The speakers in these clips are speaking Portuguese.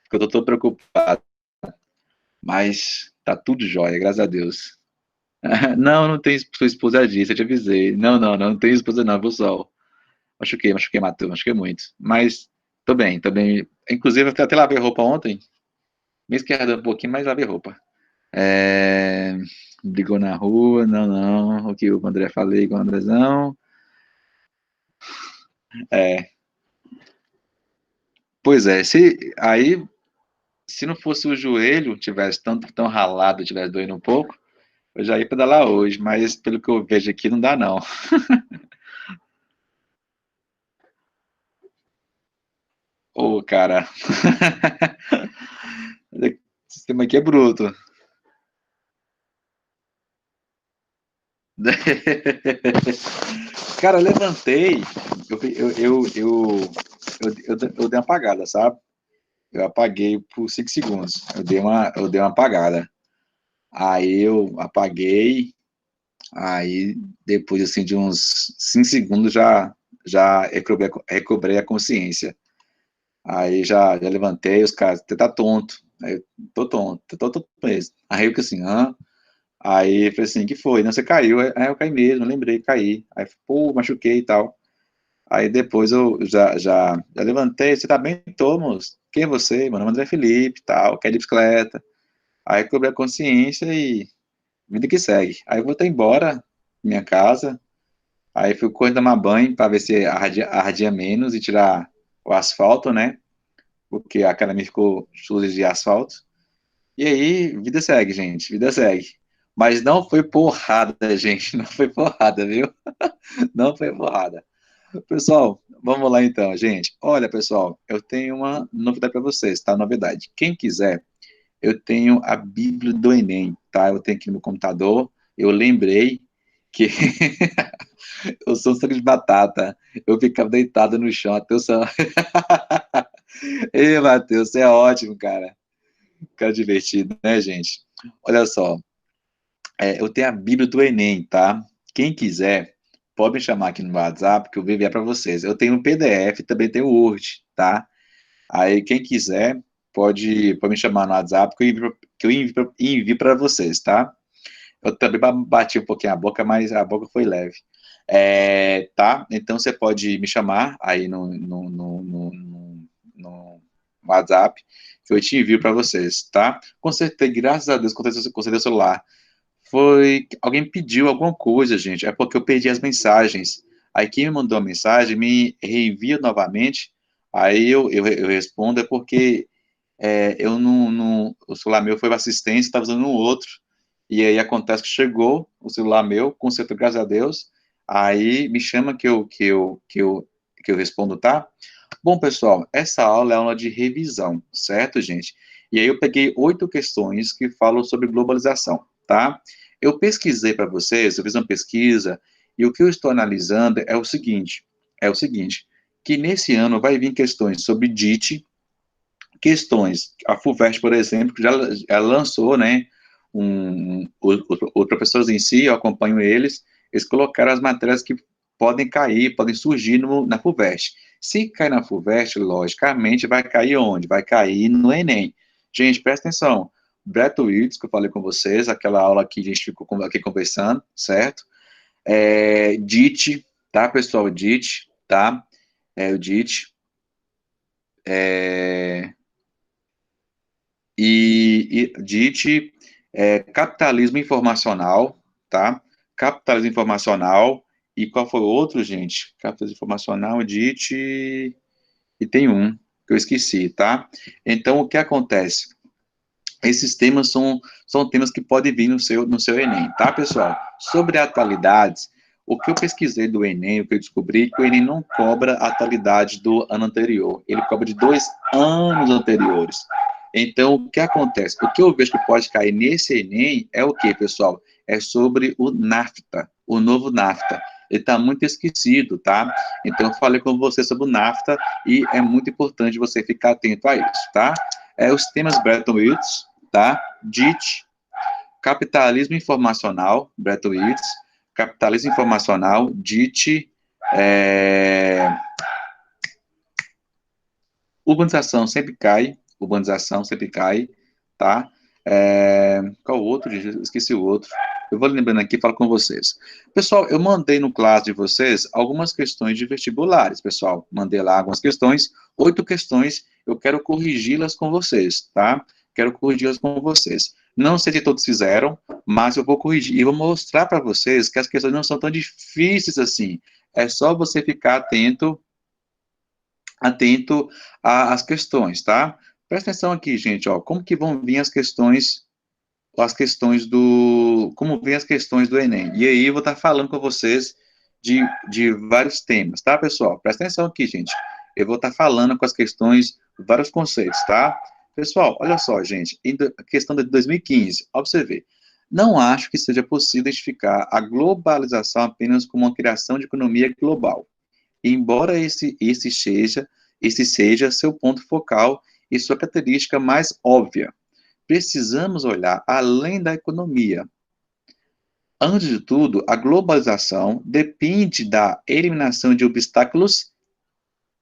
porque eu tô todo preocupado. Mas tá tudo jóia, graças a Deus. Não, não tem sua esposa disse, eu te avisei. Não, não, não tem esposa não, viu, Sol? Machuquei, Matheus, machuquei muito. Mas tô bem, tô bem. Inclusive, eu até lavei roupa ontem. Me esquerda um pouquinho, mas lavei roupa. É... Brigou na rua, não, não. O que o André falei com o Andrezão. É, pois é, se não fosse o joelho, tivesse tanto tão ralado, tivesse doendo um pouco, eu já ia pedalar hoje, mas pelo que eu vejo aqui, não dá não. Ô, cara, o sistema aqui é bruto. Cara, eu levantei, eu dei uma apagada, sabe? Eu apaguei por 5 segundos. Eu dei uma apagada. Aí eu apaguei, aí depois assim de uns 5 segundos já recobrei a consciência. Aí já levantei, os caras, você tá tonto. Aí eu, tô tonto, tô tonto mesmo. Aí eu fiquei assim, hã? Aí eu falei assim, que foi? Não, você caiu. Aí eu caí mesmo, lembrei, caí. Aí, pô, machuquei e tal. Aí depois eu já levantei, você tá bem? Tô, moço. Quem é você? Meu nome é André Felipe, tal, quer de bicicleta. Aí cobrei a consciência e vida que segue. Aí eu voltei embora, minha casa. Aí fui correndo tomar banho para ver se ardia menos e tirar o asfalto, né? Porque a academia ficou suja de asfalto. E aí, vida segue, gente, vida segue. Mas não foi porrada, gente, não foi porrada, viu? Não foi porrada. Pessoal, vamos lá então, gente. Olha, pessoal, eu tenho uma novidade para vocês, tá? Novidade. Quem quiser, eu tenho a Bíblia do Enem, tá? Eu tenho aqui no computador. Eu lembrei que eu sou um saco de batata. Eu ficava deitado no chão até o som. Ei, Matheus, você é ótimo, cara. Cara divertido, né, gente? Olha só, eu tenho a Bíblia do Enem, tá? Quem quiser, pode me chamar aqui no WhatsApp que eu vou enviar para vocês. Eu tenho um PDF, também tenho o Word, tá? Aí, quem quiser, pode me chamar no WhatsApp que eu envio para vocês, tá? Eu também bati um pouquinho a boca, mas a boca foi leve. Tá? Então, você pode me chamar aí no WhatsApp, que eu te envio para vocês, tá? Consertei, graças a Deus, consertei o celular. Alguém pediu alguma coisa, gente. É porque eu perdi as mensagens. Aí quem me mandou a mensagem me reenvia novamente. Aí eu respondo, é porque eu o celular meu foi para assistência, estava usando um outro. E aí acontece que chegou o celular meu, conserto, graças a Deus. Aí me chama que eu respondo, tá? Bom, pessoal, essa aula é aula de revisão, certo, gente? E aí eu peguei 8 questões que falam sobre globalização, tá? Eu pesquisei para vocês, eu fiz uma pesquisa, e o que eu estou analisando é o seguinte, que nesse ano vai vir questões sobre DIT, questões, a FUVEST, por exemplo, que ela lançou, né, os professores em si, eu acompanho eles colocaram as matérias que podem cair, podem surgir na FUVEST. Se cair na FUVEST, logicamente, vai cair onde? Vai cair no Enem. Gente, presta atenção. Bretton Woods, que eu falei com vocês, aquela aula que a gente ficou aqui conversando, certo? DIT, tá, pessoal? DIT, tá? O DIT. É, DIT, capitalismo informacional, tá? Capitalismo informacional, e qual foi o outro, gente? Capitalismo informacional, DIT, e tem um que eu esqueci, tá? Então, o que acontece? Esses temas são temas que podem vir no seu Enem, tá, pessoal? Sobre atualidades, o que eu pesquisei do Enem, o que eu descobri, é que o Enem não cobra a atualidade do ano anterior, ele cobra de 2 anos anteriores. Então, o que acontece? O que eu vejo que pode cair nesse Enem é o que, pessoal? É sobre o NAFTA, o novo NAFTA. Ele está muito esquecido, tá? Então, eu falei com você sobre o NAFTA e é muito importante você ficar atento a isso, tá? Os temas Bretton Woods, tá? DIT, capitalismo informacional, Bretton Woods, capitalismo informacional, DIT, urbanização sempre cai, Urbanização sempre cai, tá? Qual o outro? Gente? Esqueci o outro. Eu vou lembrando aqui e falo com vocês. Pessoal, eu mandei no classe de vocês algumas questões de vestibulares, pessoal. Mandei lá algumas questões, 8 questões, eu quero corrigi-las com vocês, tá? Quero corrigi-las com vocês. Não sei se todos fizeram, mas eu vou corrigir e vou mostrar para vocês que as questões não são tão difíceis assim. É só você ficar atento às questões, tá? Presta atenção aqui, gente, ó, como que vão vir como vêm as questões do Enem. E aí eu vou estar falando com vocês de vários temas, tá, pessoal? Presta atenção aqui, gente. Eu vou estar falando com as questões, vários conceitos, tá? Pessoal, olha só, gente, a questão de 2015, observe. Não acho que seja possível identificar a globalização apenas como uma criação de economia global. Embora esse seja seu ponto focal e sua característica mais óbvia, precisamos olhar além da economia. Antes de tudo, a globalização depende da eliminação de obstáculos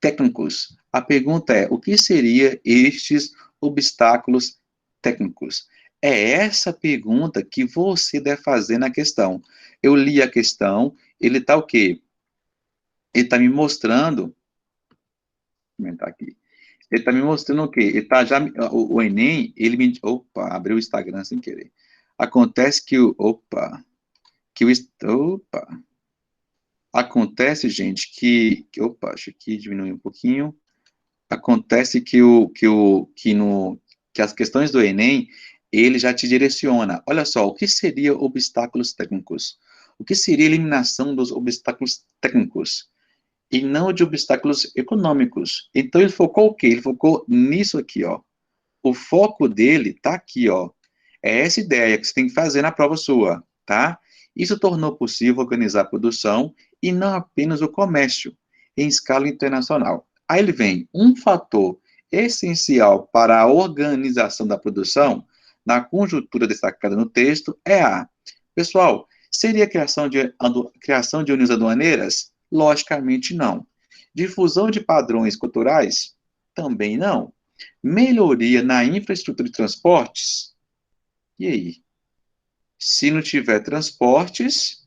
técnicos. A pergunta é: o que seriam estes obstáculos técnicos? É essa pergunta que você deve fazer na questão. Eu li a questão, ele está o quê? Ele está me mostrando, vou comentar aqui. Ele está me mostrando o quê? Ele tá já, o Enem, ele me, opa, abriu o Instagram sem querer. Acontece que opa, acontece, gente, opa, acho que diminui um pouquinho. Acontece que as questões do Enem, ele já te direciona. Olha só, o que seria obstáculos técnicos? O que seria eliminação dos obstáculos técnicos? E não de obstáculos econômicos. Então ele focou o quê? Ele focou nisso aqui, ó. O foco dele tá aqui, ó. É essa ideia que você tem que fazer na prova sua, tá? Isso tornou possível organizar a produção e não apenas o comércio em escala internacional. Aí ele vem, um fator essencial para a organização da produção, na conjuntura destacada no texto, é a... Pessoal, seria a criação de uniões aduaneiras? Logicamente não. Difusão de padrões culturais? Também não. Melhoria na infraestrutura de transportes? E aí? Se não tiver transportes,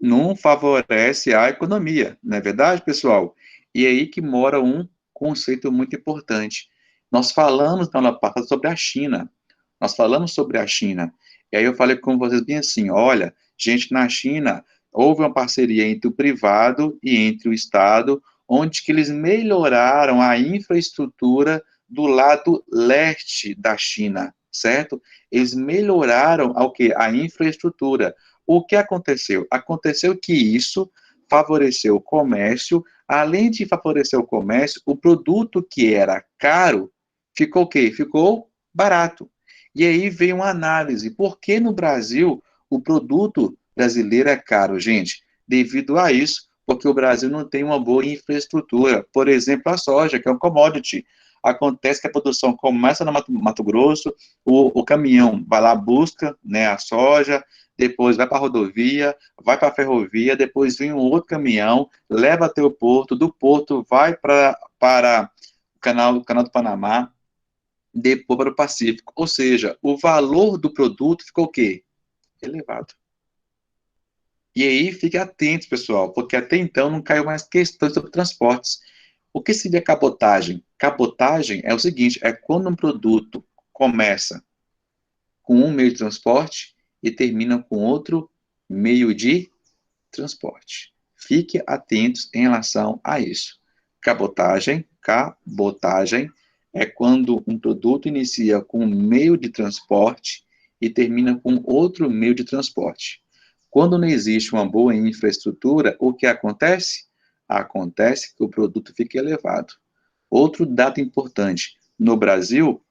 não favorece a economia, não é verdade, pessoal? E é aí que mora um conceito muito importante. Nós falamos na aula passada sobre a China. Nós falamos sobre a China. E aí eu falei com vocês bem assim, olha, gente, na China houve uma parceria entre o privado e entre o Estado, onde que eles melhoraram a infraestrutura do lado leste da China, certo? Eles melhoraram ao que? A infraestrutura. O que aconteceu? Aconteceu que isso favoreceu o comércio, além de favorecer o comércio, o produto que era caro ficou o quê? Ficou barato. E aí veio uma análise, por que no Brasil o produto brasileiro é caro, gente? Devido a isso, porque o Brasil não tem uma boa infraestrutura. Por exemplo, a soja, que é um commodity. Acontece que a produção começa no Mato Grosso, o caminhão vai lá, busca, né, a soja, depois vai para a rodovia, vai para a ferrovia, depois vem um outro caminhão, leva até o porto, do porto vai para o canal do Panamá, depois para o Pacífico. Ou seja, o valor do produto ficou o quê? Elevado. E aí, fique atento, pessoal, porque até então não caiu mais questões sobre transportes. O que seria cabotagem? Cabotagem é o seguinte, é quando um produto começa com um meio de transporte e termina com outro meio de transporte. Fique atentos em relação a isso. Cabotagem é quando um produto inicia com um meio de transporte e termina com outro meio de transporte. Quando não existe uma boa infraestrutura, o que acontece? Acontece que o produto fica elevado. Outro dado importante: no Brasil,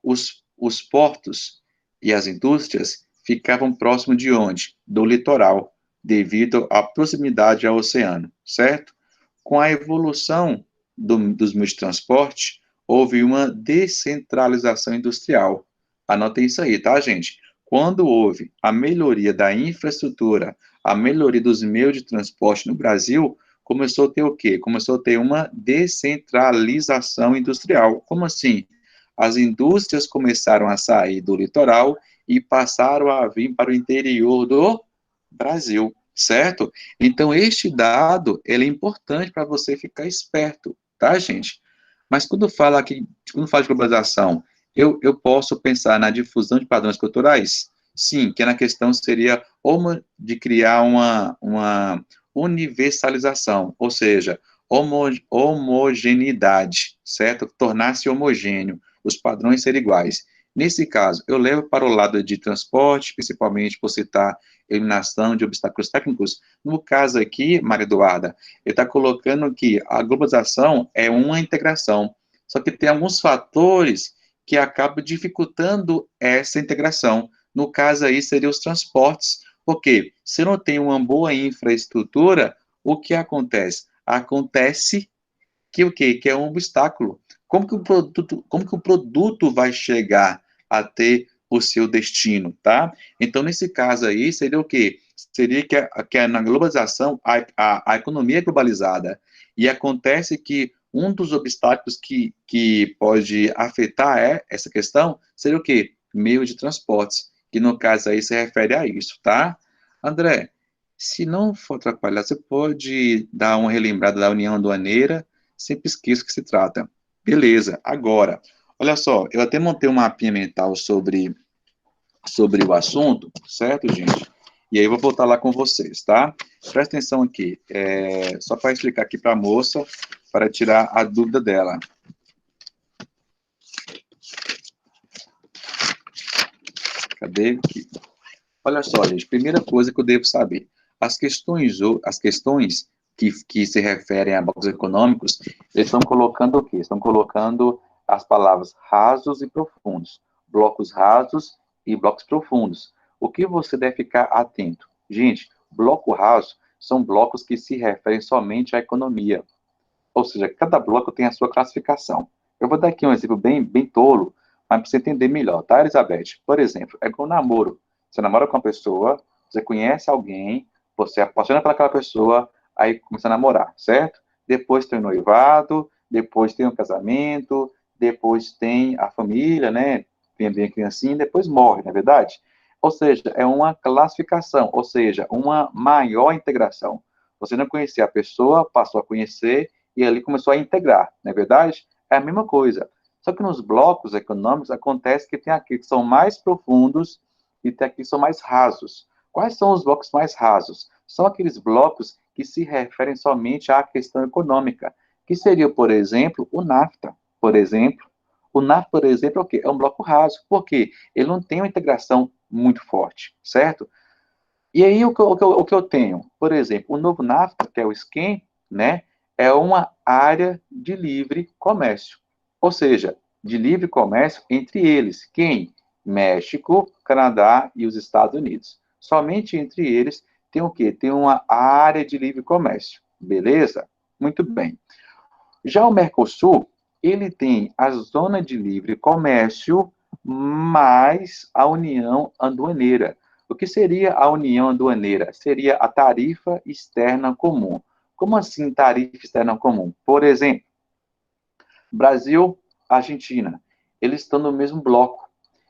os portos e as indústrias ficavam próximo de onde? Do litoral, devido à proximidade ao oceano, certo? Com a evolução dos meios de transporte, houve uma descentralização industrial. Anotem isso aí, tá, gente? Quando houve a melhoria da infraestrutura, a melhoria dos meios de transporte no Brasil, começou a ter o quê? Começou a ter uma descentralização industrial. Como assim? As indústrias começaram a sair do litoral e passaram a vir para o interior do Brasil, certo? Então, este dado, ele é importante para você ficar esperto, tá, gente? Mas quando fala de globalização, eu posso pensar na difusão de padrões culturais? Sim, que na questão seria de criar uma universalização, ou seja, homogeneidade, certo? Tornar-se homogêneo, os padrões serem iguais. Nesse caso, eu levo para o lado de transporte, principalmente por citar eliminação de obstáculos técnicos. No caso aqui, Maria Eduarda, ele está colocando que a globalização é uma integração, só que tem alguns fatores que acabam dificultando essa integração. No caso aí, seriam os transportes, porque se não tem uma boa infraestrutura, o que acontece? Acontece que o quê? Que é um obstáculo. Como que o produto vai chegar a ter o seu destino, tá? Então, nesse caso aí, seria o quê? Seria que na globalização, a economia é globalizada, e acontece que um dos obstáculos que pode afetar essa questão seria o quê? Meio de transportes, que no caso aí se refere a isso, tá? André, se não for atrapalhar, você pode dar uma relembrada da União Aduaneira, sempre esqueço que se trata. Beleza, agora, olha só, eu até montei um mapinha mental sobre o assunto, certo, gente? E aí eu vou voltar lá com vocês, tá? Presta atenção aqui, só para explicar aqui para a moça, para tirar a dúvida dela. Cadê aqui? Olha só, gente, primeira coisa que eu devo saber, as questões que se referem a blocos econômicos, eles estão colocando o quê? Estão colocando as palavras rasos e profundos, blocos rasos e blocos profundos. O que você deve ficar atento? Gente, bloco raso são blocos que se referem somente à economia, ou seja, cada bloco tem a sua classificação. Eu vou dar aqui um exemplo bem tolo, mas para você entender melhor, tá, Elizabeth? Por exemplo, é com o namoro. Você namora com uma pessoa, você conhece alguém, você apaixona pelaquela pessoa, aí começa a namorar, certo? Depois tem o noivado, depois tem o casamento, depois tem a família, né? Tem bem a criancinha, depois morre, não é verdade? Ou seja, é uma classificação, ou seja, uma maior integração. Você não conhecia a pessoa, passou a conhecer, e ali começou a integrar, não é verdade? É a mesma coisa. Só que nos blocos econômicos acontece que tem aqui que são mais profundos e tem aqui que são mais rasos. Quais são os blocos mais rasos? São aqueles blocos que se referem somente à questão econômica, que seria, por exemplo, o NAFTA, por exemplo. O NAFTA, por exemplo, é o quê? É um bloco raso. Por quê? Ele não tem uma integração muito forte, certo? E aí, o que eu tenho? Por exemplo, o novo NAFTA, que é o SCEM, né, é uma área de livre comércio. Ou seja, de livre comércio entre eles. Quem? México, Canadá e os Estados Unidos. Somente entre eles tem o quê? Tem uma área de livre comércio. Beleza? Muito bem. Já o Mercosul, ele tem a zona de livre comércio mais a União Aduaneira. O que seria a União Aduaneira? Seria a tarifa externa comum. Como assim tarifa externa comum? Por exemplo, Brasil, Argentina, eles estão no mesmo bloco.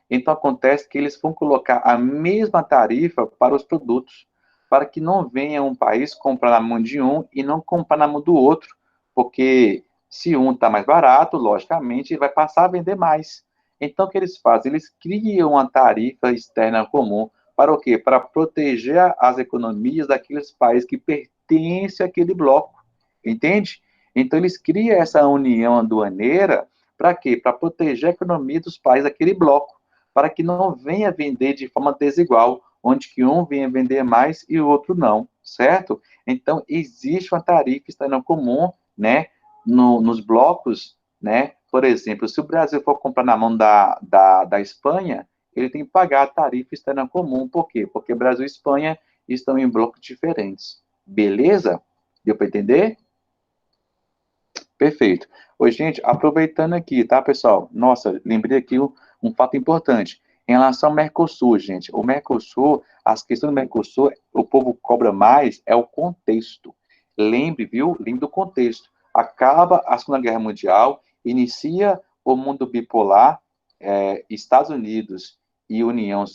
Então acontece que eles vão colocar a mesma tarifa para os produtos, para que não venha um país comprar na mão de um e não comprar na mão do outro, porque se um está mais barato, logicamente, ele vai passar a vender mais. Então o que eles fazem? Eles criam uma tarifa externa comum para o quê? Para proteger as economias daqueles países que pertencem àquele bloco, entende? Então eles criam essa união aduaneira para quê? Para proteger a economia dos países daquele bloco, para que não venha vender de forma desigual, onde que um venha vender mais e o outro não, certo? Então, existe uma tarifa externa comum, né, nos blocos, né? Por exemplo, se o Brasil for comprar na mão da Espanha, ele tem que pagar a tarifa externa comum. Por quê? Porque Brasil e Espanha estão em blocos diferentes. Beleza? Deu para entender? Perfeito. Oi, gente, aproveitando aqui, tá, pessoal? Nossa, lembrei aqui um fato importante. Em relação ao Mercosul, gente, o Mercosul, as questões do Mercosul, o povo cobra mais é o contexto. Lembre, viu? Lembre do contexto. Acaba a Segunda Guerra Mundial, inicia o mundo bipolar, Estados Unidos e União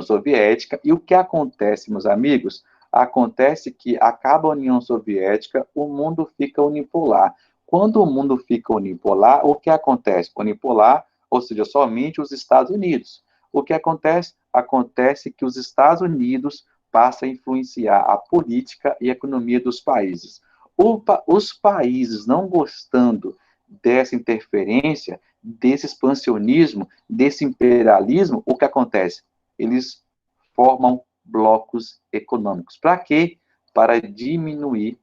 Soviética, e o que acontece, meus amigos? Acontece que acaba a União Soviética, o mundo fica unipolar. Quando o mundo fica unipolar, o que acontece? Unipolar, ou seja, somente os Estados Unidos. O que acontece? Acontece que os Estados Unidos passam a influenciar a política e a economia dos países. Os países não gostando dessa interferência, desse expansionismo, desse imperialismo, o que acontece? Eles formam blocos econômicos. Para quê? Para diminuir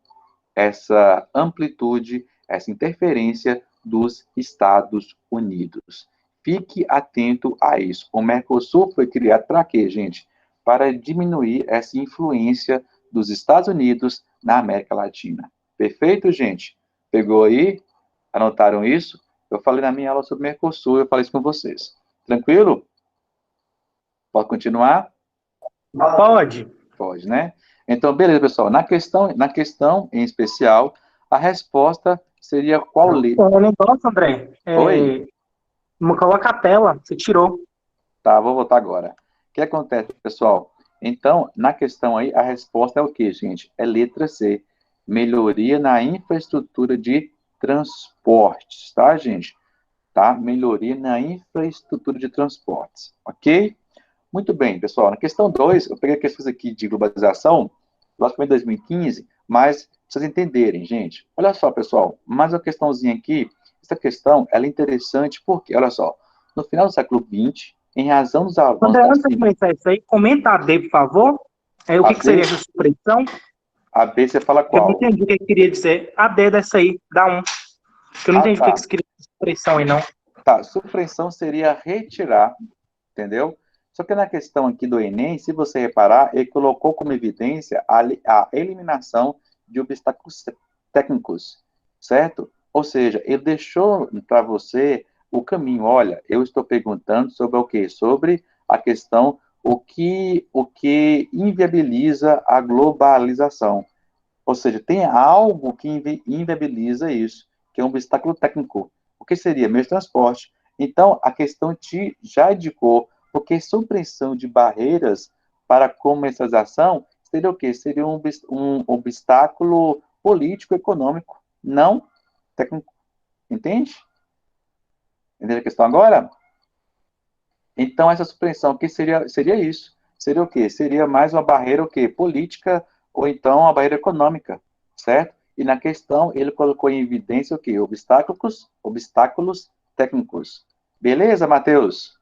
essa amplitude, essa interferência dos Estados Unidos. Fique atento a isso. O Mercosul foi criado para quê, gente? Para diminuir essa influência dos Estados Unidos na América Latina. Perfeito, gente? Pegou aí? Anotaram isso? Eu falei na minha aula sobre Mercosul, eu falei isso com vocês. Tranquilo? Pode continuar? Pode. Pode, né? Então, beleza, pessoal. Na questão em especial, a resposta seria qual letra? Um negócio, André. Oi? Coloca a tela. Você tirou. Tá, vou voltar agora. O que acontece, pessoal? Então, na questão aí, a resposta é o quê, gente? É letra C. Melhoria na infraestrutura de transportes, tá, gente? Tá? Melhoria na infraestrutura de transportes, ok? Muito bem, pessoal. Na questão 2, eu peguei questões aqui de globalização, logicamente 2015, mas pra vocês entenderem, gente. Olha só, pessoal, mais uma questãozinha aqui. Essa questão, ela é interessante porque, olha só, no final do século XX, em razão dos avanços André, da antes de ciência, começar isso aí, comenta a D, por favor. O a que seria B, essa supressão? a B você fala Eu não qual? entendi o que queria dizer. A D dessa aí, dá um. Eu não Ah, entendi o que tá. você queria dizer supressão aí, não. Tá, supressão seria retirar, entendeu? Só que na questão aqui do Enem, se você reparar, ele colocou como evidência a eliminação de obstáculos técnicos, certo? Ou seja, ele deixou para você o caminho. Olha, eu estou perguntando sobre o quê? Sobre a questão o que inviabiliza a globalização. Ou seja, tem algo que inviabiliza isso, que é um obstáculo técnico. O que seria? Meio de transporte. Então, a questão te já indicou, porque supressão de barreiras para a comercialização seria o quê? Seria um obstáculo político-econômico, não técnico. Entende? Entende a questão agora? Então, essa supressão aqui seria isso. Seria o quê? Seria mais uma barreira o quê? Política ou então uma barreira econômica, certo? E na questão, ele colocou em evidência o quê? Obstáculos técnicos. Beleza, Matheus?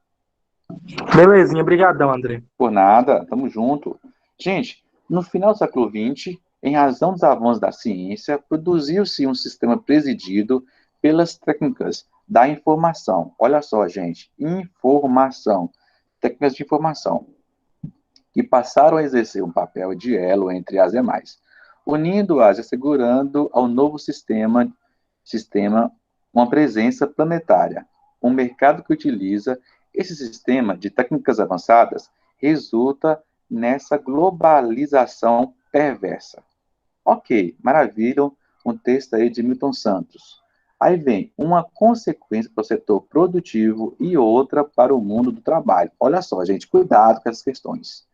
Belezinha, brigadão, André. Por nada, tamo junto. Gente, no final do século XX, em razão dos avanços da ciência, produziu-se um sistema presidido pelas técnicas da informação. Olha só, gente, informação, técnicas de informação, que passaram a exercer um papel de elo entre as demais, unindo-as e assegurando ao novo sistema uma presença planetária. Um mercado que utiliza esse sistema de técnicas avançadas resulta nessa globalização perversa. Ok, maravilha, um texto aí de Milton Santos. Aí vem uma consequência para o setor produtivo e outra para o mundo do trabalho. Olha só, gente, cuidado com essas questões.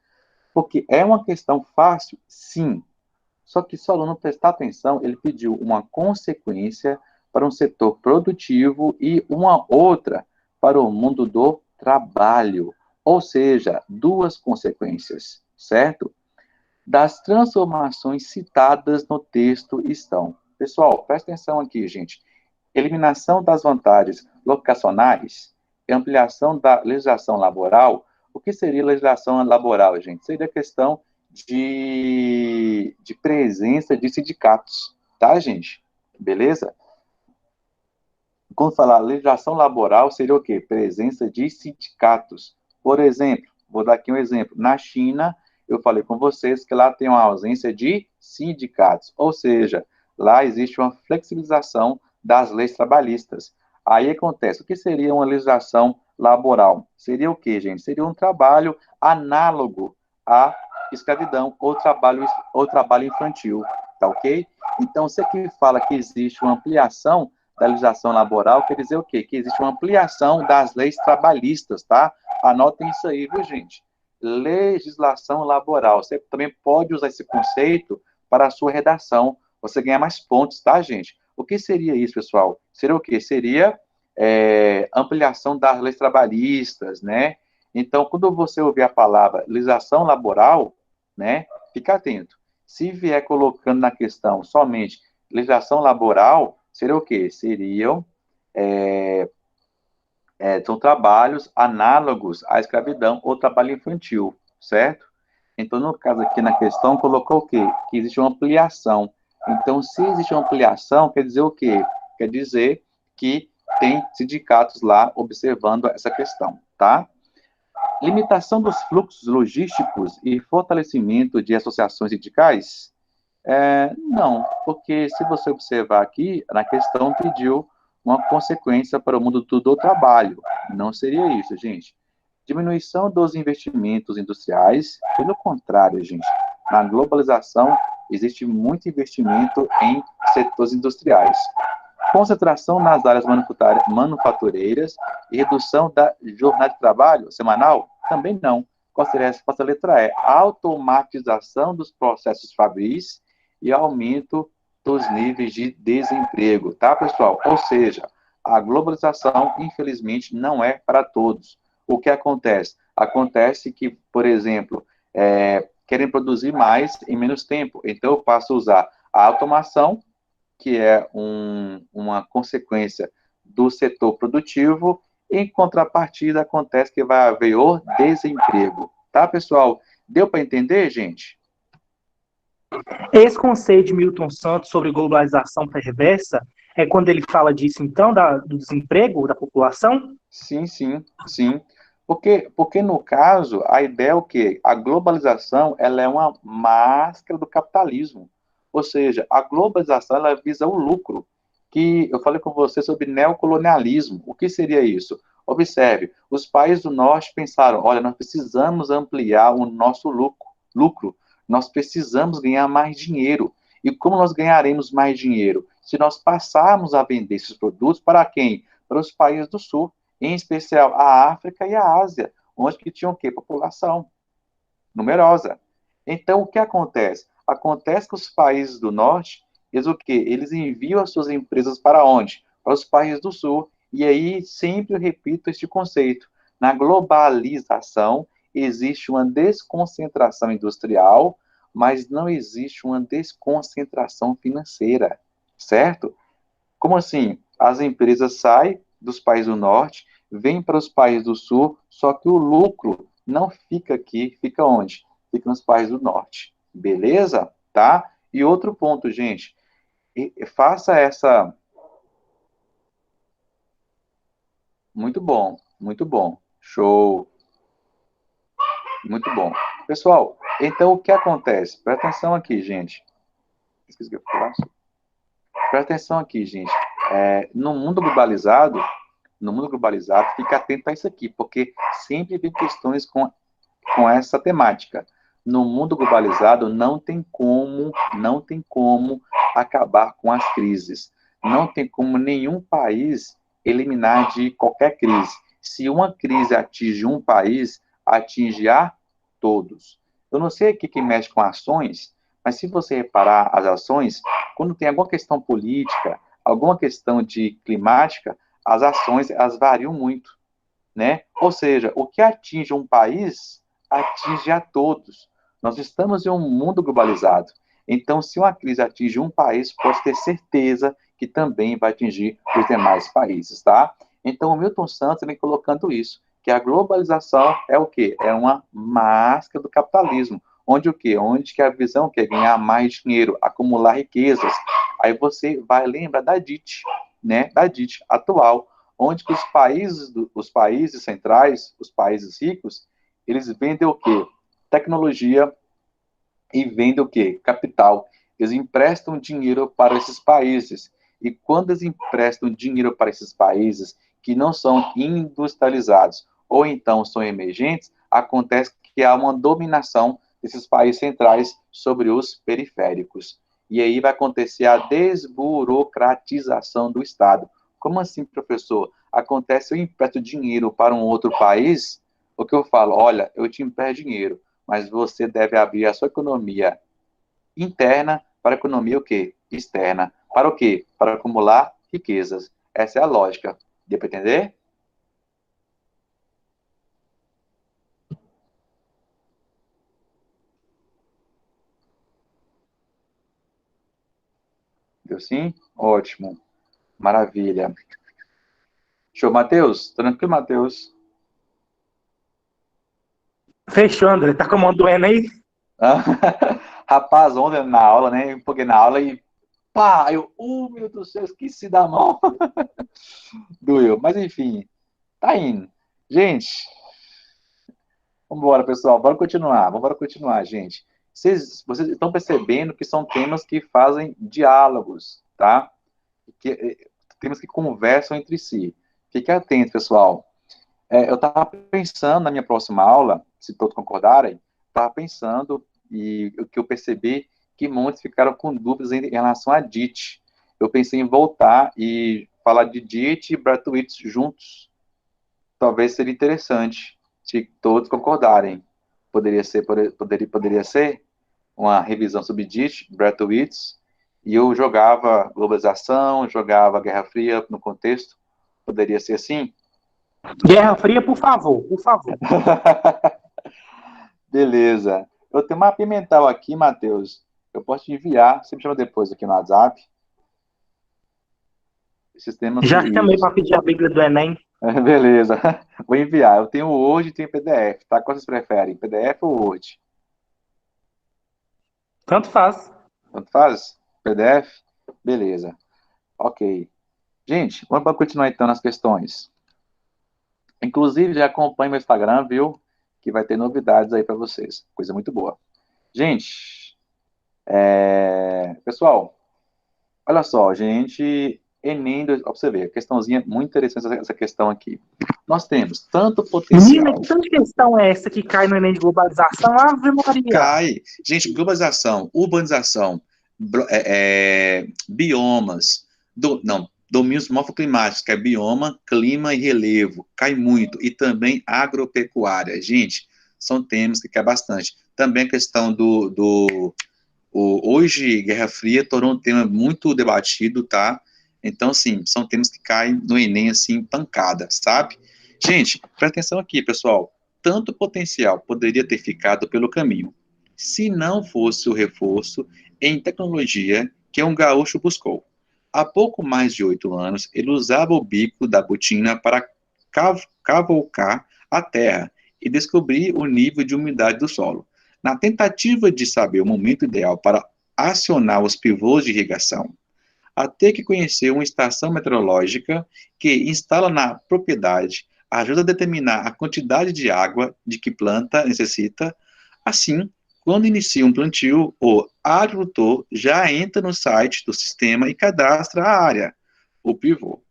Porque é uma questão fácil, sim. Só que se o aluno prestar atenção, ele pediu uma consequência para um setor produtivo e uma outra para o mundo do trabalho. Ou seja, duas consequências, certo? Das transformações citadas no texto estão. Pessoal, presta atenção aqui, gente. Eliminação das vantagens locacionais, ampliação da legislação laboral. O que seria legislação laboral, gente? Seria questão de presença de sindicatos, tá, gente? Beleza? Quando falar legislação laboral, seria o quê? Presença de sindicatos. Por exemplo, vou dar aqui um exemplo. Na China, eu falei com vocês que lá tem uma ausência de sindicatos, ou seja, lá existe uma flexibilização das leis trabalhistas. Aí acontece, o que seria uma legislação laboral? Seria o quê, gente? Seria um trabalho análogo à escravidão ou trabalho infantil. tá ok? Então, você que fala que existe uma ampliação da legislação laboral, quer dizer o quê? Que existe uma ampliação das leis trabalhistas, tá? Anotem isso aí, viu, gente? Legislação laboral. Você também pode usar esse conceito para a sua redação. Você ganha mais pontos, tá, gente? O que seria isso, pessoal? Seria o quê? Seria ampliação das leis trabalhistas, né? Então, quando você ouvir a palavra legislação laboral, né, fica atento. Se vier colocando na questão somente legislação laboral, seria o quê? São trabalhos análogos à escravidão ou trabalho infantil, certo? Então, no caso aqui na questão, colocou o quê? Que existe uma ampliação. Então, se existe uma ampliação, quer dizer o quê? Quer dizer que tem sindicatos lá observando essa questão, tá? Limitação dos fluxos logísticos e fortalecimento de associações sindicais? Não, porque se você observar aqui, na questão pediu uma consequência para o mundo do trabalho. Não seria isso, gente. Diminuição dos investimentos industriais, pelo contrário, gente. Na globalização, existe muito investimento em setores industriais. Concentração nas áreas manufatureiras e redução da jornada de trabalho semanal? Também não. Qual seria a letra E? Automatização dos processos fabris e aumento dos níveis de desemprego, tá, pessoal? Ou seja, a globalização, infelizmente, não é para todos. O que acontece? Acontece que, por exemplo, querem produzir mais em menos tempo. Então, eu passo a usar a automação, que é uma consequência do setor produtivo. Em contrapartida, acontece que vai haver o desemprego. Tá, pessoal? Deu para entender, gente? Esse conceito de Milton Santos sobre globalização perversa é quando ele fala disso, então, do desemprego da população? Sim, sim, sim. Porque no caso, a ideia é o quê? A globalização, ela é uma máscara do capitalismo. Ou seja, a globalização, ela visa o lucro. Que eu falei com você sobre neocolonialismo. O que seria isso? Observe, os países do norte pensaram, olha, nós precisamos ampliar o nosso lucro. Nós precisamos ganhar mais dinheiro. E como nós ganharemos mais dinheiro? Se nós passarmos a vender esses produtos para quem? Para os países do sul, em especial a África e a Ásia, onde que tinham o quê? População numerosa. Então, o que acontece? Acontece que os países do norte, eles o quê? Eles enviam as suas empresas para onde? Para os países do sul. E aí, sempre eu repito este conceito. Na globalização, existe uma desconcentração industrial, mas não existe uma desconcentração financeira, certo? Como assim? As empresas saem dos países do norte, vêm para os países do sul, só que o lucro não fica aqui, fica onde? Fica nos países do norte. Beleza? Tá? E outro ponto, gente, faça essa. Muito bom, muito bom. Show. Muito bom. Pessoal, então o que acontece? Presta atenção aqui, gente. Esqueci o que eu falar. Presta atenção aqui, gente. No mundo globalizado, fica atento a isso aqui, porque sempre vem questões com essa temática. No mundo globalizado, não tem como acabar com as crises. Não tem como nenhum país eliminar de qualquer crise. Se uma crise atinge um país, atinge a todos. Eu não sei aqui quem mexe com ações, mas se você reparar as ações, quando tem alguma questão política, alguma questão de climática, as ações elas variam muito, né? Ou seja, o que atinge um país atinge a todos. Nós estamos em um mundo globalizado. Então, se uma crise atinge um país, pode ter certeza que também vai atingir os demais países, tá? Então, o Milton Santos vem colocando isso, que a globalização é o quê? É uma máscara do capitalismo. Onde o quê? Onde que a visão quer ganhar mais dinheiro, acumular riquezas. Aí você vai lembrar da DIT, né? Da DIT atual, onde que os países centrais, os países ricos, eles vendem o quê? Tecnologia e vendem o quê? Capital. Eles emprestam dinheiro para esses países. E quando eles emprestam dinheiro para esses países que não são industrializados ou então são emergentes, acontece que há uma dominação desses países centrais sobre os periféricos. E aí vai acontecer a desburocratização do Estado. Como assim, professor? Acontece, eu empresto dinheiro para um outro país, o que eu falo? Olha, eu te empresto dinheiro, mas você deve abrir a sua economia interna para a economia o quê? Externa. Para o quê? Para acumular riquezas. Essa é a lógica. Deu para entender? Deu sim? Ótimo. Maravilha. Show, Matheus? Tranquilo, Matheus? Fechou, André. Tá com a mão doendo aí? Rapaz, ontem na aula, né? Eu peguei na aula e pá, meu Deus do céu, esqueci da mão. Doeu. Mas enfim, tá indo. Gente, vamos embora, pessoal. Bora continuar, gente. Vocês estão percebendo que são temas que fazem diálogos, tá? Temas que conversam entre si. Fique atento, pessoal. Eu estava pensando na minha próxima aula, se todos concordarem, estava pensando e o que eu percebi que muitos ficaram com dúvidas em relação a DIT. Eu pensei em voltar e falar de DIT e Bertowitz juntos. Talvez seria interessante, se todos concordarem. Poderia ser uma revisão sobre DIT, Bertowitz, e eu jogava globalização, jogava Guerra Fria no contexto. Poderia ser assim? Guerra Fria, por favor, por favor. Beleza. Eu tenho uma mapa mental aqui, Matheus. Eu posso te enviar. Você me chama depois aqui no WhatsApp. Esses temas Já chamei fluídos. para pedir a Bíblia do Enem. Beleza. Vou enviar. Eu tenho Word e tenho PDF, tá? Qual vocês preferem? PDF ou Word? Tanto faz. Tanto faz? PDF? Beleza. Ok. Gente, vamos continuar então nas questões. Inclusive, já acompanhe meu Instagram, viu? Que vai ter novidades aí para vocês. Coisa muito boa. Gente, pessoal, olha só, gente, Enem, ó, pra você ver, questãozinha muito interessante essa questão aqui. Nós temos tanto Menina, potencial. que tanta questão é essa que cai no Enem de globalização? Ave Maria. Cai. Gente, globalização, urbanização, biomas, não, domínios morfoclimáticos, que é bioma, clima e relevo, cai muito. E também agropecuária. Gente, são temas que cai bastante. Também a questão hoje, Guerra Fria tornou um tema muito debatido, tá? Então, assim, são temas que caem no Enem, assim, pancada, sabe? Gente, presta atenção aqui, pessoal. Tanto potencial poderia ter ficado pelo caminho, se não fosse o reforço em tecnologia que um gaúcho buscou. Há pouco mais de 8 anos, ele usava o bico da botina para cavoucar a terra e descobrir o nível de umidade do solo. Na tentativa de saber o momento ideal para acionar os pivôs de irrigação, até que conheceu uma estação meteorológica que instala na propriedade, ajuda a determinar a quantidade de água de que planta necessita. Assim, quando inicia um plantio, o agricultor já entra no site do sistema e cadastra a área, o pivô,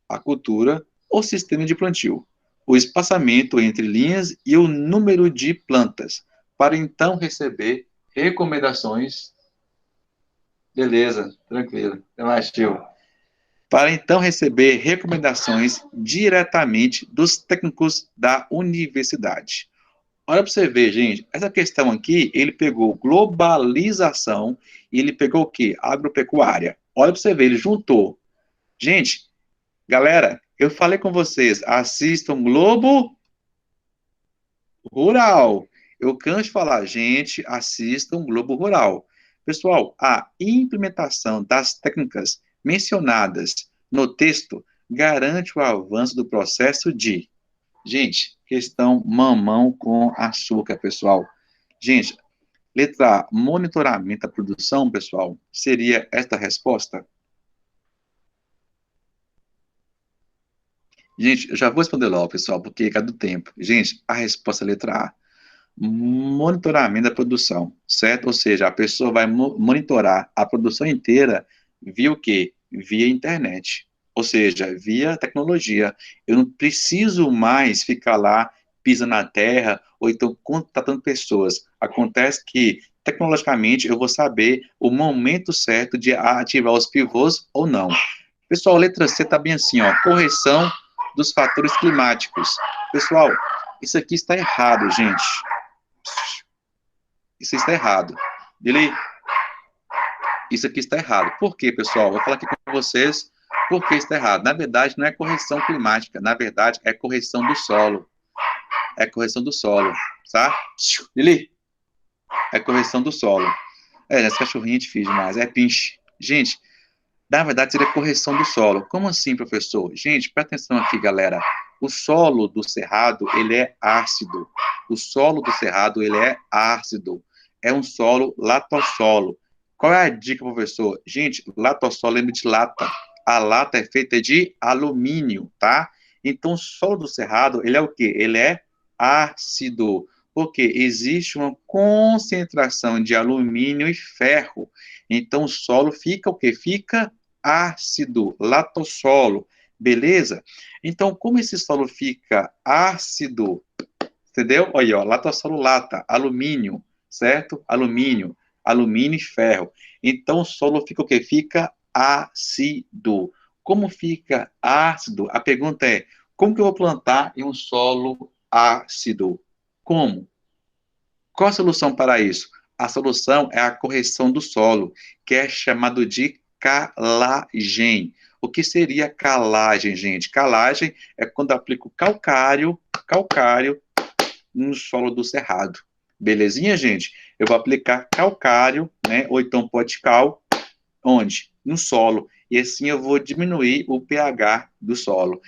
a cultura ou sistema de plantio, o espaçamento entre linhas e o número de plantas, para então receber recomendações. Beleza, tranquilo, relativo. Para então receber recomendações diretamente dos técnicos da universidade. Olha para você ver, gente, essa questão aqui, ele pegou globalização e ele pegou o quê? Agropecuária. Olha para você ver, ele juntou. Gente, galera, eu falei com vocês, assistam Globo Rural. Eu canso de falar, gente, assistam Globo Rural. Pessoal, a implementação das técnicas mencionadas no texto garante o avanço do processo de. Gente, questão mamão com açúcar, pessoal. Gente, letra A, monitoramento da produção, pessoal, seria esta resposta? Gente, eu já vou responder logo, pessoal, porque é do tempo. Gente, a resposta é letra A. Monitoramento da produção, certo? Ou seja, a pessoa vai monitorar a produção inteira via o quê? Via internet. Ou seja, via tecnologia. Eu não preciso mais ficar lá, pisa na terra, ou então contatando pessoas. Acontece que tecnologicamente, eu vou saber o momento certo de ativar os pivôs ou não. Pessoal, a letra C está bem assim, ó, correção dos fatores climáticos. Pessoal, isso aqui está errado, gente. Isso está errado. Billy, isso aqui está errado. Por quê, pessoal? Vou falar aqui com vocês por que está errado. Na verdade, não é correção climática. Na verdade, é correção do solo. É correção do solo, tá? Billy, é correção do solo. Esse cachorrinho é difícil demais. É pinche. Gente, na verdade, seria correção do solo. Como assim, professor? Gente, presta atenção aqui, galera. O solo do cerrado, ele é ácido. O solo do cerrado, ele é ácido. É um solo latossolo. Qual é a dica, professor? Gente, latossolo lembra de lata. A lata é feita de alumínio, tá? Então, o solo do cerrado, ele é o quê? Ele é ácido. Porque existe uma concentração de alumínio e ferro. Então, o solo fica o quê? Fica ácido, latossolo, beleza? Então, como esse solo fica ácido, entendeu? Olha, ó, latossolo lata, alumínio, certo? Alumínio, alumínio e ferro. Então, o solo fica o quê? Fica ácido. Como fica ácido? A pergunta é, como que eu vou plantar em um solo ácido? Como? Qual a solução para isso? A solução é a correção do solo, que é chamado de calagem. O que seria calagem, gente? Calagem é quando eu aplico calcário no solo do cerrado. Belezinha, gente? Eu vou aplicar calcário, né, ou então pó de cal, onde? No solo. E assim eu vou diminuir o pH do solo.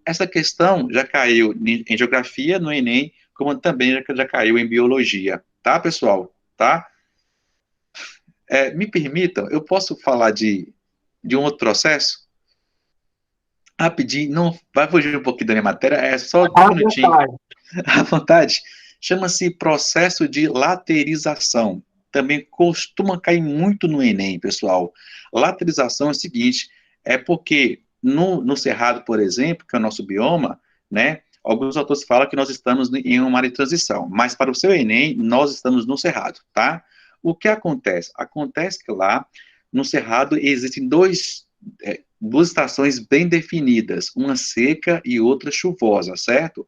Essa questão já caiu em geografia, no Enem, como também já caiu em biologia. Tá, pessoal? Tá? Me permitam, eu posso falar de um outro processo? Rapidinho, não vai fugir um pouquinho da minha matéria, é só À 2 minutinhos. vontade. À vontade. Chama-se processo de laterização. Também costuma cair muito no Enem, pessoal. Laterização é o seguinte, é porque no Cerrado, por exemplo, que é o nosso bioma, né, alguns autores falam que nós estamos em uma área de transição, mas para o seu Enem, nós estamos no Cerrado, tá? O que acontece? Acontece que lá, no Cerrado, existem duas estações bem definidas, uma seca e outra chuvosa, certo?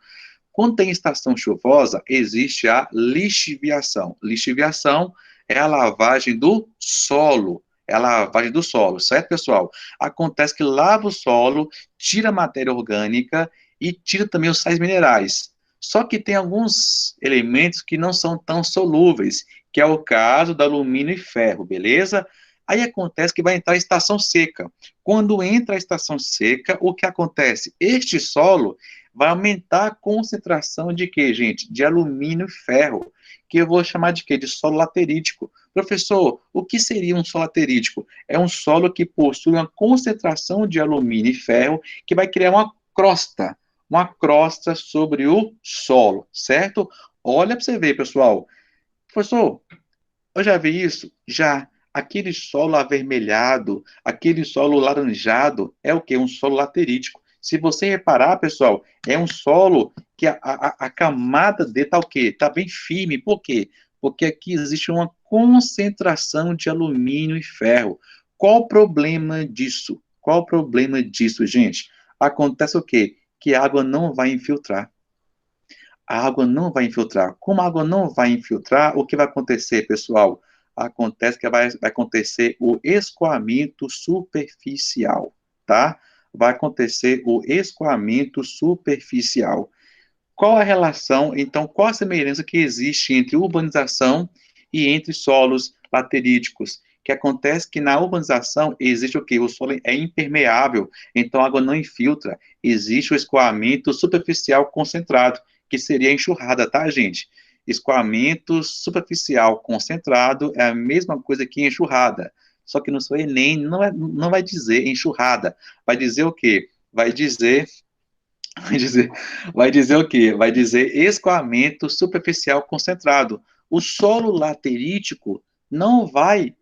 Quando tem estação chuvosa, existe a lixiviação. Lixiviação é a lavagem do solo. É a lavagem do solo, certo, pessoal? Acontece que lava o solo, tira a matéria orgânica e tira também os sais minerais. Só que tem alguns elementos que não são tão solúveis, que é o caso do alumínio e ferro, beleza? Aí acontece que vai entrar a estação seca. Quando entra a estação seca, o que acontece? Este solo vai aumentar a concentração de quê, gente? De alumínio e ferro, que eu vou chamar de quê? De solo laterítico. Professor, o que seria um solo laterítico? É um solo que possui uma concentração de alumínio e ferro que vai criar uma crosta sobre o solo, certo? Olha para você ver, pessoal. Professor, eu já vi isso? Já. Aquele solo avermelhado, aquele solo laranjado, é o quê? Um solo laterítico. Se você reparar, pessoal, é um solo que a camada dele está o quê? Está bem firme. Por quê? Porque aqui existe uma concentração de alumínio e ferro. Qual o problema disso? Qual o problema disso, gente? Acontece o quê? Que a água não vai infiltrar. A água não vai infiltrar. Como a água não vai infiltrar, o que vai acontecer, pessoal? Acontece que vai acontecer o escoamento superficial, tá? Vai acontecer o escoamento superficial. Qual a relação, então, qual a semelhança que existe entre urbanização e entre solos lateríticos? Que acontece que na urbanização existe o quê? O solo é impermeável, então a água não infiltra. Existe o escoamento superficial concentrado, que seria a enxurrada, tá, gente? Escoamento superficial concentrado é a mesma coisa que enxurrada. Só que no seu Enem não vai dizer enxurrada, vai dizer o quê? Vai dizer, vai dizer o quê? Vai dizer escoamento superficial concentrado. O solo laterítico não vai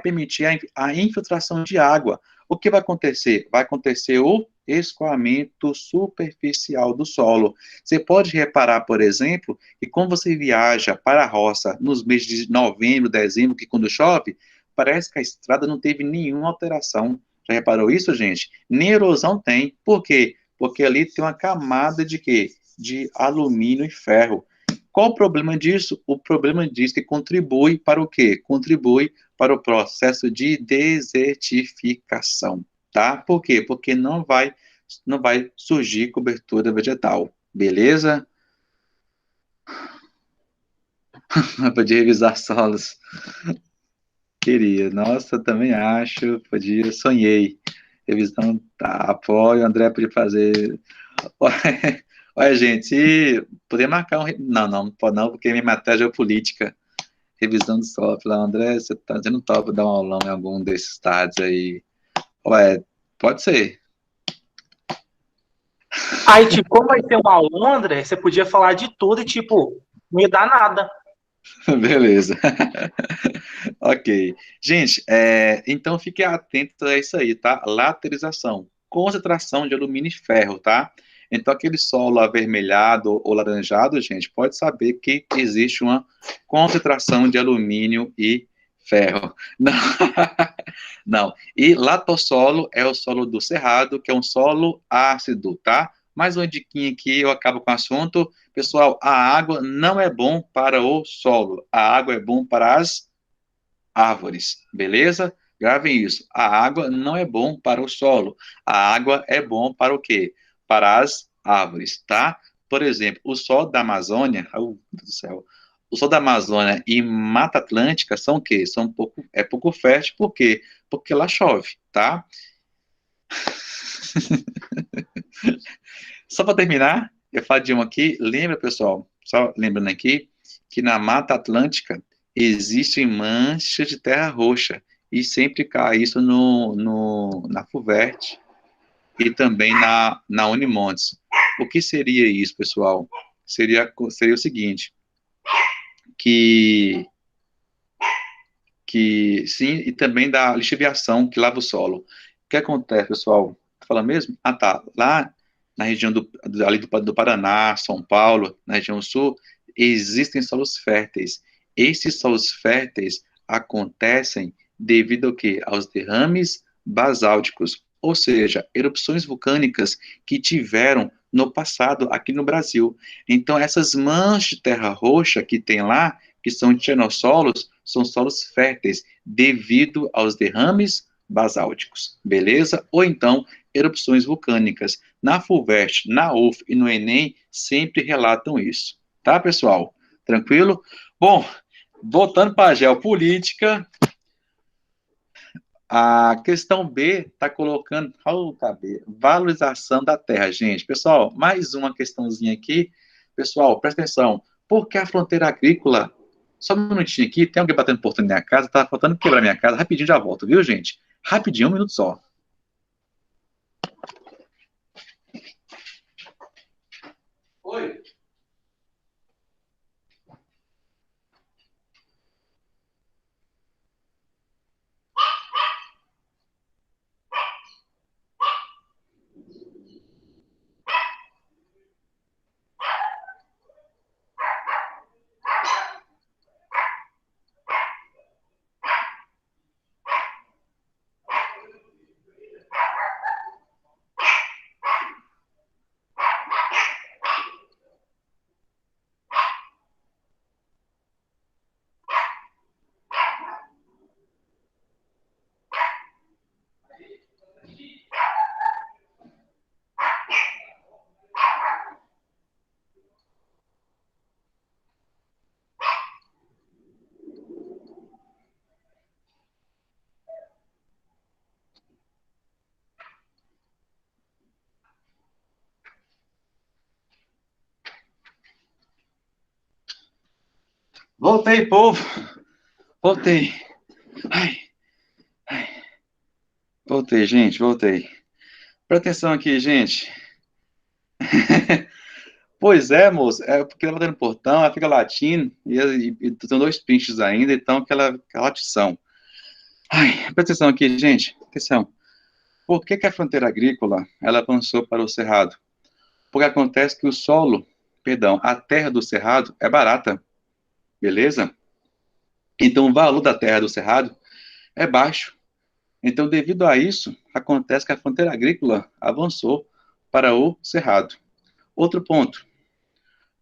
permitir a infiltração de água. O que vai acontecer? Vai acontecer o escoamento superficial do solo. Você pode reparar, por exemplo, que quando você viaja para a roça nos meses de novembro, dezembro, que quando chove, parece que a estrada não teve nenhuma alteração. Já reparou isso, gente? Nem erosão tem. Por quê? Porque ali tem uma camada de quê? De alumínio e ferro. Qual o problema disso? O problema disso é que contribui para o quê? Contribui para o processo de desertificação, tá? Por quê? Porque não vai surgir cobertura vegetal, beleza? Podia revisar solos. Queria. Nossa, também acho. Podia, sonhei. Revisão, tá, apoio, André podia fazer. Olha, gente, se poder marcar um. Não, não pode não, porque minha matéria é geopolítica. Revisão do software. André, você tá dizendo top dar um aulão em algum desses estados aí. Ué, pode ser. Aí, tipo, como vai ter uma aula, André, você podia falar de tudo e, tipo, não ia dar nada. Beleza. Ok. Gente, então fique atento a isso aí, tá? Laterização. Concentração de alumínio e ferro, tá? Então, aquele solo avermelhado ou laranjado, gente, pode saber que existe uma concentração de alumínio e ferro. Não. Não. E latossolo é o solo do cerrado, que é um solo ácido, tá? Mais uma diquinha aqui, eu acabo com o assunto. Pessoal, a água não é bom para o solo. A água é bom para as árvores, beleza? Gravem isso. A água não é bom para o solo. A água é bom para o quê? Para as árvores, tá? Por exemplo, o sol da Amazônia, meu Deus do céu, o sol da Amazônia e Mata Atlântica são o quê? Pouco fértil, por quê? Porque lá chove, tá? Só para terminar, eu falo de um aqui, lembra, pessoal, só lembrando aqui, que na Mata Atlântica existem manchas de terra roxa, e sempre cai isso na FUVERT e também na Unimontes. O que seria isso, pessoal? Seria o seguinte, que, sim, e também da lixiviação que lava o solo. O que acontece, pessoal? Fala mesmo? Ah, tá. Lá na região ali do Paraná, São Paulo, na região sul, existem solos férteis. Esses solos férteis acontecem devido ao quê? Aos derrames basálticos, ou seja, erupções vulcânicas que tiveram no passado aqui no Brasil. Então, essas manchas de terra roxa que tem lá, que são tienossolos, são solos férteis devido aos derrames basálticos, beleza? Ou então, erupções vulcânicas. Na FUVEST, na UF e no Enem, sempre relatam isso. Tá, pessoal? Tranquilo? Bom, voltando para a geopolítica, a questão B está colocando, valorização da terra, gente. Pessoal, mais uma questãozinha aqui. Pessoal, presta atenção. Por que a fronteira agrícola? Só um minutinho aqui, tem alguém batendo portão na minha casa, tá faltando quebrar minha casa. Rapidinho já volto, viu, gente? Rapidinho, 1 minuto só. Oi. Voltei, povo. Voltei. Ai, ai. Voltei, gente, voltei. Presta atenção aqui, gente. Pois é, moço, é porque ela tá no portão, ela fica latindo, e são 2 pinches ainda, então aquela latição. Ai, presta atenção aqui, gente, atenção. Por que que a fronteira agrícola, ela avançou para o cerrado? Porque acontece que o solo, perdão, a terra do cerrado é barata, beleza? Então, o valor da terra do cerrado é baixo. Então, devido a isso, acontece que a fronteira agrícola avançou para o cerrado. Outro ponto,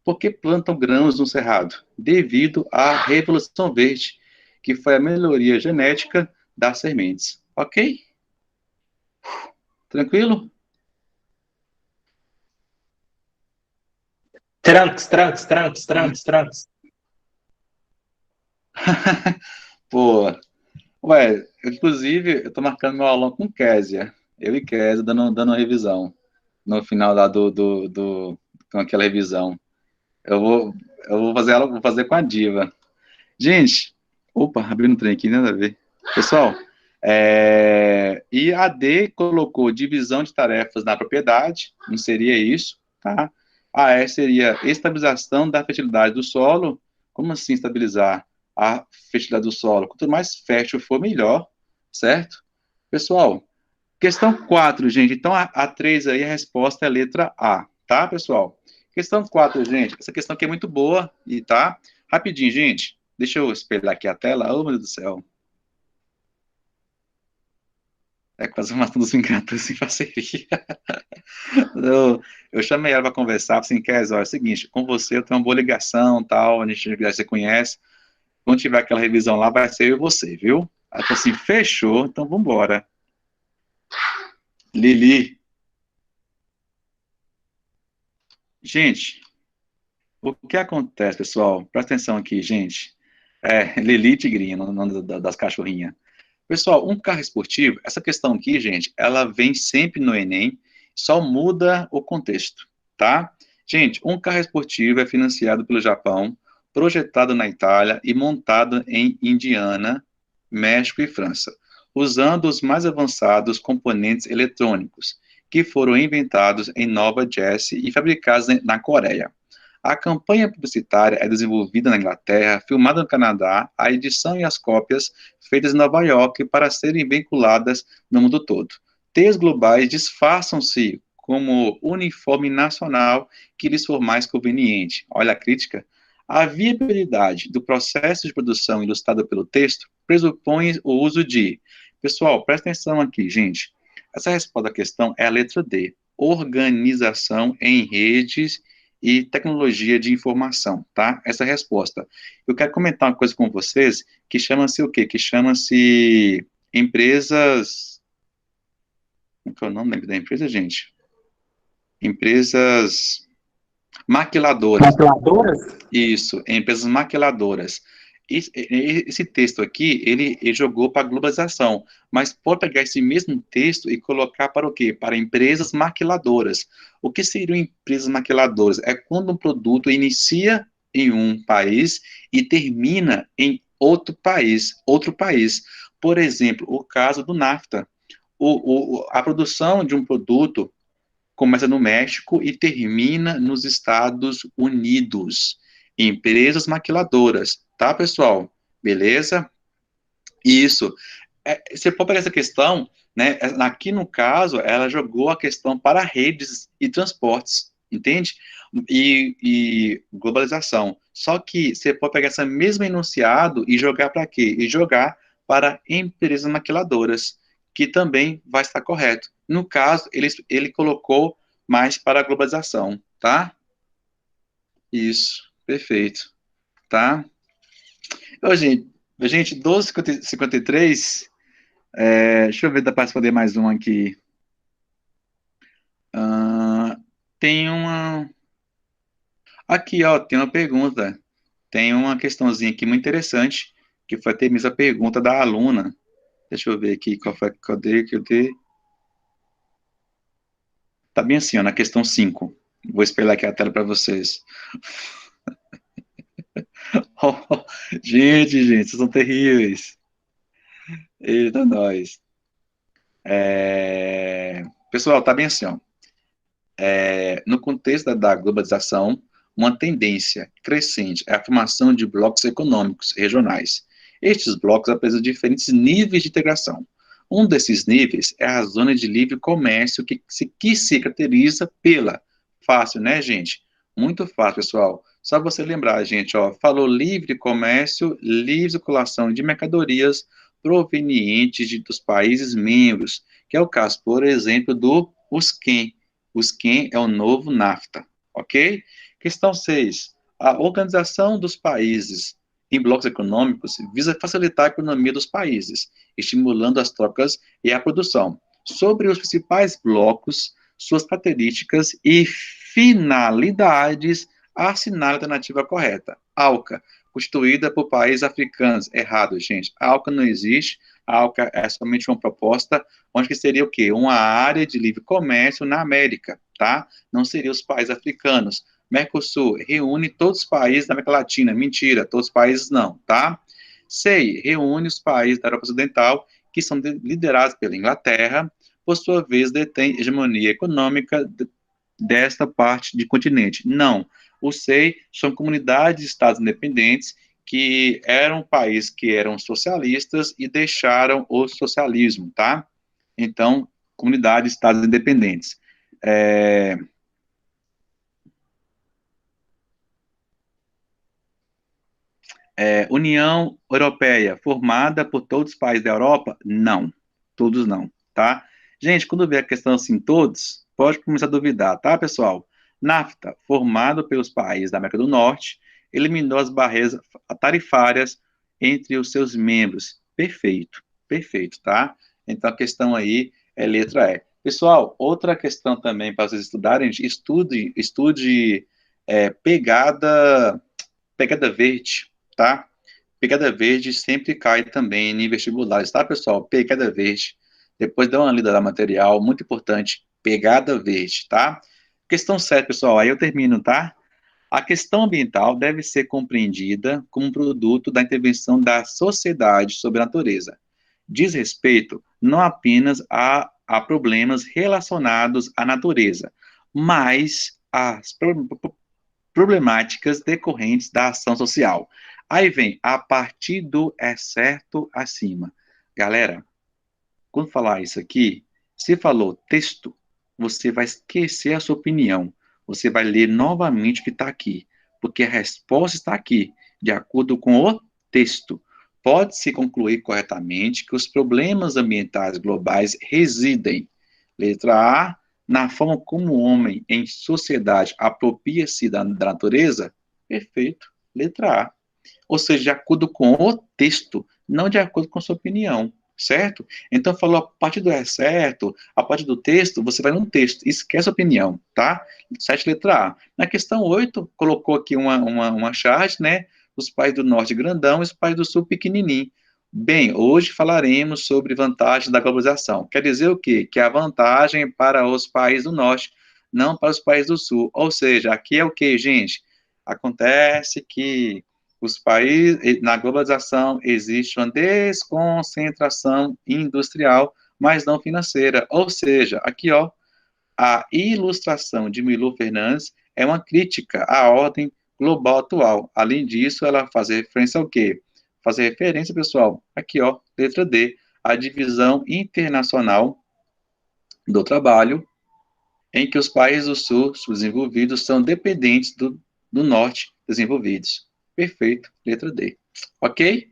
por que plantam grãos no cerrado? Devido à Revolução Verde, que foi a melhoria genética das sementes. Ok? Tranquilo? Tranques, tranques, tranques, tranques, tranques. Pô, ué, inclusive, eu tô marcando meu aulão com Késia. Eu e Késia dando uma revisão. No final lá com aquela revisão. Eu vou, eu vou fazer ela, vou fazer com a Diva. Gente, opa, abrindo um trem aqui, nada a ver. Pessoal, e a D colocou divisão de tarefas na propriedade, não seria isso, tá? A E seria estabilização da fertilidade do solo. Como assim estabilizar a fertilidade do solo? Quanto mais fértil for, melhor, certo? Pessoal, questão 4, gente. Então, a 3 aí, a resposta é a letra A, tá, pessoal? Questão 4, gente. Essa questão aqui é muito boa, e tá? Rapidinho, gente. Deixa eu espelhar aqui a tela. Oh, meu Deus do céu. É quase matando os encantos sem parceria. Eu chamei ela para conversar, assim, Kes, olha, é o seguinte, com você eu tenho uma boa ligação, tal, a gente já se conhece. Quando tiver aquela revisão lá, vai ser eu e você, viu? Ela falou assim, fechou, então vambora. Lili. Gente, o que acontece, pessoal? Presta atenção aqui, gente. Lili Tigrinha, no nome das cachorrinhas. Pessoal, um carro esportivo, essa questão aqui, gente, ela vem sempre no Enem, só muda o contexto, tá? Gente, um carro esportivo é financiado pelo Japão, projetado na Itália e montado em Indiana, México e França, usando os mais avançados componentes eletrônicos, que foram inventados em Nova Jersey e fabricados na Coreia. A campanha publicitária é desenvolvida na Inglaterra, filmada no Canadá, a edição e as cópias feitas em Nova York para serem vinculadas no mundo todo. Teias globais disfarçam-se como uniforme nacional que lhes for mais conveniente. Olha a crítica. A viabilidade do processo de produção ilustrado pelo texto pressupõe o uso de... Pessoal, presta atenção aqui, gente. Essa resposta à questão é a letra D. Organização em redes e tecnologia de informação, tá? Essa é a resposta. Eu quero comentar uma coisa com vocês que chama-se o quê? Que chama-se empresas... Como é o nome da empresa, gente? Empresas maquiladoras. Maquiladoras? Isso, empresas maquiladoras. Esse texto aqui, ele jogou para a globalização, mas pode pegar esse mesmo texto e colocar para o quê? Para empresas maquiladoras. O que seriam empresas maquiladoras? É quando um produto inicia em um país e termina em outro país, outro país. Por exemplo, o caso do NAFTA. A produção de um produto começa no México e termina nos Estados Unidos. Empresas maquiladoras, tá, pessoal? Beleza? Isso. Você pode pegar essa questão, né? Aqui no caso, ela jogou a questão para redes e transportes, entende? E globalização. Só que você pode pegar esse mesmo enunciado e jogar para quê? E jogar para empresas maquiladoras, que também vai estar correto. No caso, ele colocou mais para a globalização, tá? Isso, perfeito, tá? Ô, gente, 12h53, deixa eu ver, dá para responder mais um aqui. Ah, tem uma... Aqui, ó, tem uma pergunta. Tem uma questãozinha aqui muito interessante, que foi até mesmo a pergunta da aluna. Deixa eu ver aqui qual foi, cadê que eu dei. Tá bem assim, ó, na questão 5. Vou espelhar aqui a tela para vocês. Oh, gente, vocês são terríveis. Eita, nós. Pessoal, tá bem assim, ó. No contexto da globalização, uma tendência crescente é a formação de blocos econômicos regionais. Estes blocos apresentam diferentes níveis de integração. Um desses níveis é a zona de livre comércio, que se caracteriza pela... Fácil, né, gente? Muito fácil, pessoal. Só você lembrar, gente, ó, falou livre comércio, livre circulação de mercadorias provenientes dos países membros, que é o caso, por exemplo, do USQEN. O USQEN é o novo NAFTA, ok? Questão 6. A organização dos países em blocos econômicos visa facilitar a economia dos países, estimulando as trocas e a produção. Sobre os principais blocos, suas características e finalidades, assinar a alternativa correta. ALCA, constituída por países africanos. Errado, gente. A ALCA não existe. A ALCA é somente uma proposta, onde que seria o quê? Uma área de livre comércio na América, tá? Não seria os países africanos. Mercosul reúne todos os países da América Latina. Mentira, todos os países não, tá? CEI reúne os países da Europa Ocidental, que são liderados pela Inglaterra, por sua vez, detém hegemonia econômica desta parte de continente. Não. O SEI são comunidades de estados independentes que eram países que eram socialistas e deixaram o socialismo, tá? Então, comunidades de estados independentes. União Europeia, formada por todos os países da Europa? Não. Todos não, tá? Gente, quando vier a questão assim, todos, pode começar a duvidar, tá, pessoal? NAFTA, formado pelos países da América do Norte, eliminou as barreiras tarifárias entre os seus membros. Perfeito, perfeito, tá? Então, a questão aí é letra E. Pessoal, outra questão também para vocês estudarem, estude pegada verde, tá? Pegada verde sempre cai também em vestibulares, tá, pessoal? Pegada verde. Depois dá uma lida lá material, muito importante. Pegada verde, tá? Questão 7, pessoal, aí eu termino, tá? A questão ambiental deve ser compreendida como um produto da intervenção da sociedade sobre a natureza. Diz respeito não apenas a problemas relacionados à natureza, mas às problemáticas decorrentes da ação social. Aí vem, a partir do é certo acima. Galera, quando falar isso aqui, se falou texto, você vai esquecer a sua opinião. Você vai ler novamente o que está aqui, porque a resposta está aqui, de acordo com o texto. Pode-se concluir corretamente que os problemas ambientais globais residem, letra A, na forma como o homem em sociedade apropria-se da natureza? Perfeito, letra A. Ou seja, de acordo com o texto, não de acordo com sua opinião, certo? Então, falou a partir do é certo, a partir do texto, você vai no texto, esquece a opinião, tá? 7, letra A. Na questão 8, colocou aqui uma charge, né? Os países do norte grandão e os países do sul pequenininho. Bem, hoje falaremos sobre vantagens da globalização. Quer dizer o quê? Que a vantagem é para os países do norte, não para os países do sul. Ou seja, aqui é o quê, gente? Acontece que os países, na globalização, existe uma desconcentração industrial, mas não financeira. Ou seja, aqui, ó, a ilustração de Milu Fernandes é uma crítica à ordem global atual. Além disso, ela faz referência ao quê? Fazer referência, pessoal, aqui, ó, letra D, a divisão internacional do trabalho, em que os países do sul subdesenvolvidos são dependentes do norte desenvolvidos. Perfeito, letra D. Ok?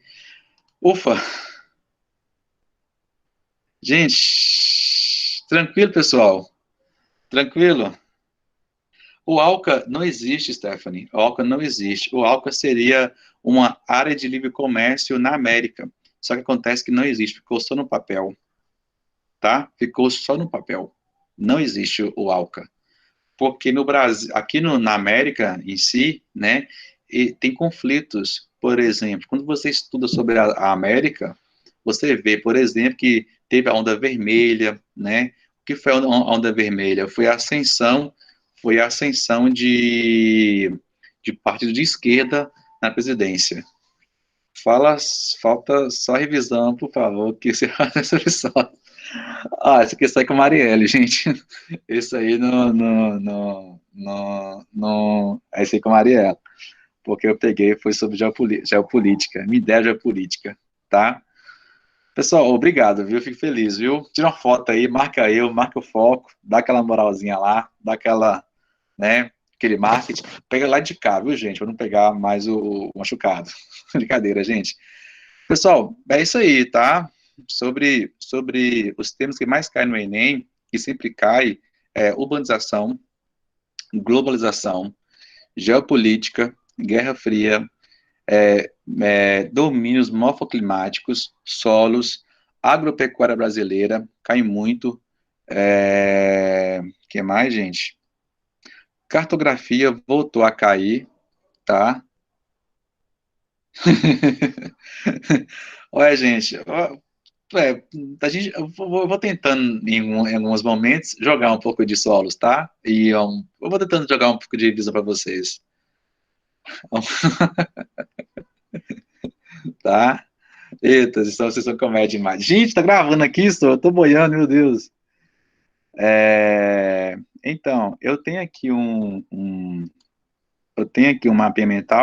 Ufa! Gente, tranquilo, pessoal? Tranquilo? O ALCA não existe, Stephanie. O ALCA não existe. O ALCA seria uma área de livre comércio na América. Só que acontece que não existe, ficou só no papel. Tá? Ficou só no papel. Não existe o ALCA. Porque no Brasil, aqui na América em si, né, tem conflitos. Por exemplo, quando você estuda sobre a América, você vê, por exemplo, que teve a onda vermelha, né? O que foi a onda vermelha? Foi a ascensão de partido de esquerda na presidência. Falta só revisão, por favor, que você faz essa revisão. Ah, esse aqui sai com a Marielle, gente. Esse aí não. Esse aí com a Marielle. Porque eu peguei, foi sobre geopolítica. Me der geopolítica, tá? Pessoal, obrigado, viu? Fico feliz, viu? Tira uma foto aí, marca eu, marca o foco, dá aquela moralzinha lá, dá aquela, né, aquele marketing. Pega lá de cá, viu, gente? Pra não pegar mais o machucado. Brincadeira, gente. Pessoal, é isso aí, tá? Sobre os temas que mais caem no Enem, que sempre cai, urbanização, globalização, geopolítica, Guerra Fria, domínios morfoclimáticos, solos, agropecuária brasileira, cai muito. Que mais, gente? Cartografia voltou a cair, tá? Olha, gente, eu vou tentando, em alguns momentos, jogar um pouco de solos, tá? Eu vou tentando jogar um pouco de visa para vocês, tá? Eita, vocês são comédia demais. Gente, tá gravando aqui, só? Eu tô boiando, meu Deus. Então, eu tenho aqui um mapeamento mental.